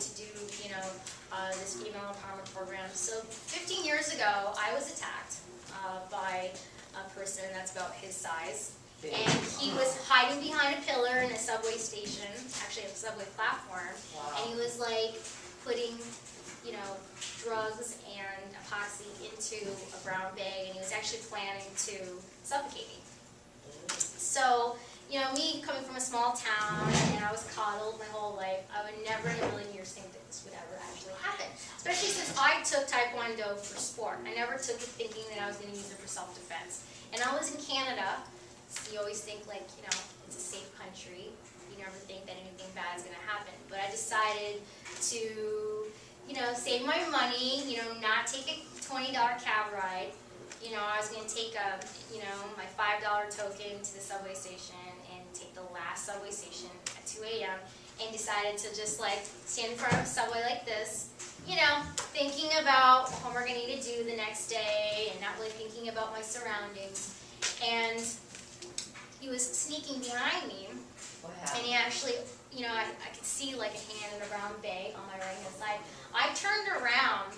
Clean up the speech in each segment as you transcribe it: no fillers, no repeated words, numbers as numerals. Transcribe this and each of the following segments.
decided to do, this female empowerment program. So 15 years ago, I was attacked by a person that's about his size. And he was hiding behind a pillar in a subway station, actually a subway platform. Wow. And he was like putting, drugs and epoxy into a brown bag, and he was actually planning to suffocate me. So, me coming from a small town, and I was coddled my whole life, I would never in a million years think that this would ever actually happen. Especially since I took Taekwondo for sport. I never took it thinking that I was going to use it for self-defense. And I was in Canada, so you always think like, it's a safe country. You never think that anything bad is going to happen. But I decided to, save my money, not take a $20 cab ride. I was going to take my $5 token to the subway station and take the last subway station at 2 a.m. and decided to just like stand in front of a subway like this, thinking about what homework I need to do the next day and not really thinking about my surroundings. And he was sneaking behind me, and he actually, I could see like a hand in a brown bag on my right hand side. I turned around,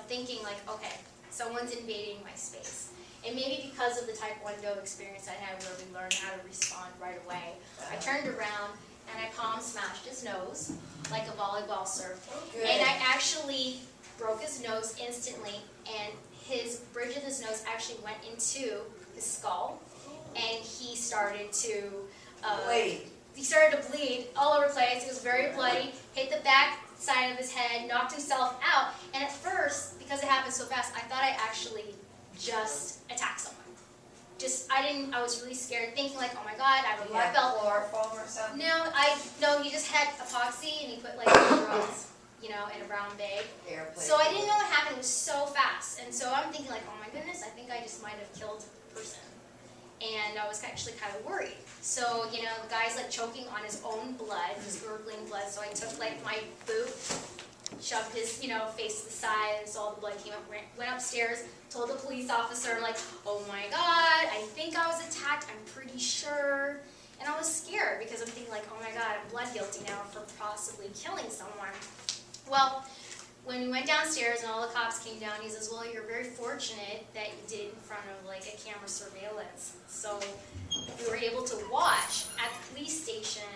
thinking like, okay, someone's invading my space. And maybe because of the Taekwondo experience I had where we learned how to respond right away, I turned around and I palm smashed his nose like a volleyball serve. Okay. And I actually broke his nose instantly, and his bridge of his nose actually went into his skull, and he started to bleed all over the place. It was very bloody, hit the back side of his head, knocked himself out, and at first, because it happened so fast, I thought I actually just attacked someone. I was really scared, thinking like, oh my God, I have a black belt. Chloroform or something? No, he just had epoxy, and he put like drugs, in a brown bag. So I didn't know what happened. It was so fast, and so I'm thinking like, oh my goodness, I think I just might have killed a person. And I was actually kind of worried. So, the guy's like choking on his own blood, his gurgling blood. So I took like my boot, shoved his, face to the side, and saw the blood came up, went upstairs, told the police officer, I'm like, oh my God, I think I was attacked, I'm pretty sure. And I was scared because I'm thinking like, oh my God, I'm blood guilty now for possibly killing someone. Well, when we went downstairs and all the cops came down, he says, well, you're very fortunate that you did it in front of like a camera surveillance. So we were able to watch at the police station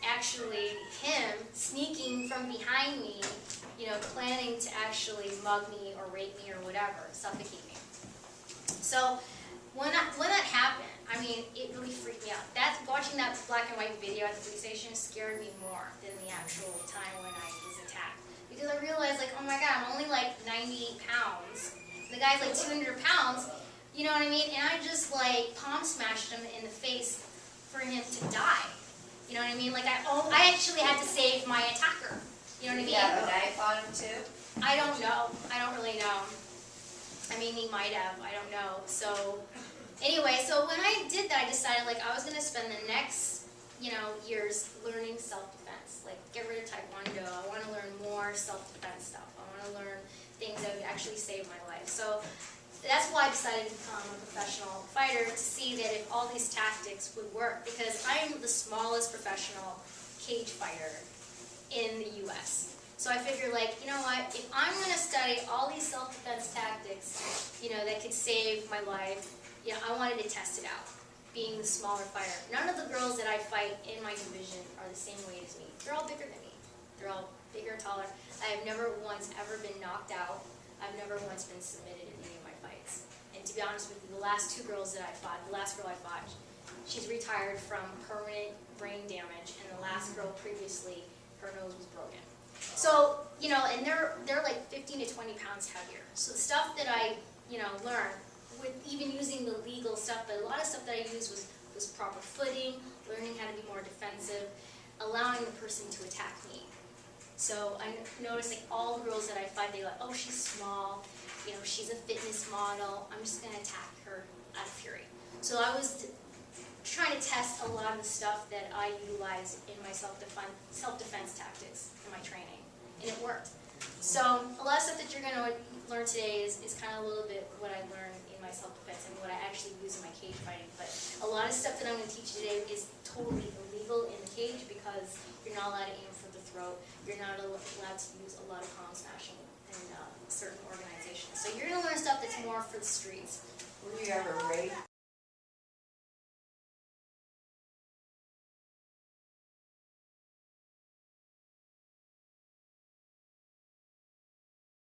actually him sneaking from behind me, planning to actually mug me or rape me or whatever, suffocate me. So when that happened, it really freaked me out. Watching that black and white video at the police station scared me more than the actual time when I was attacked. Because I realized, like, oh my God, I'm only like 98 pounds. The guy's like 200 pounds, you know what I mean? And I just like palm smashed him in the face for him to die. You know what I mean? Like, I actually had to save my attacker. You know what I mean? Did he have a knife on him too? I don't know. I don't really know. He might have. I don't know. So, anyway, so when I did that, I decided, like, I was going to spend the next, years learning self-defense. Like, get rid of Taekwondo. I want to learn more self-defense stuff. I want to learn things that would actually save my life. So that's why I decided to become a professional fighter, to see that if all these tactics would work. Because I am the smallest professional cage fighter in the U.S. So I figured, like, you know what? If I'm going to study all these self-defense tactics, that could save my life, I wanted to test it out. Being the smaller fighter. None of the girls that I fight in my division are the same weight as me. They're all bigger than me. They're all bigger, taller. I have never once ever been knocked out. I've never once been submitted in any of my fights. And to be honest with you, the last two girls that I fought, the last girl I fought, she's retired from permanent brain damage, and the last girl previously, her nose was broken. So, and they're like 15 to 20 pounds heavier. So the stuff that I, learned, with even using the legal stuff, but a lot of stuff that I used was proper footing, learning how to be more defensive, allowing the person to attack me. So I noticed like all the girls that I fight, they're like, oh, she's small, she's a fitness model, I'm just going to attack her out of fury. So I was trying to test a lot of the stuff that I utilize in my self-defense tactics in my training, and it worked. So a lot of stuff that you're going to learn today is kind of a little bit what I learned in my self-defense and what I actually use in my cage fighting. But A lot of stuff that I'm going to teach you today is totally illegal in the cage because you're not allowed to aim for the throat. You're not allowed to use a lot of palm smashing in certain organizations. So you're going to learn stuff that's more for the streets. Were you ever raped?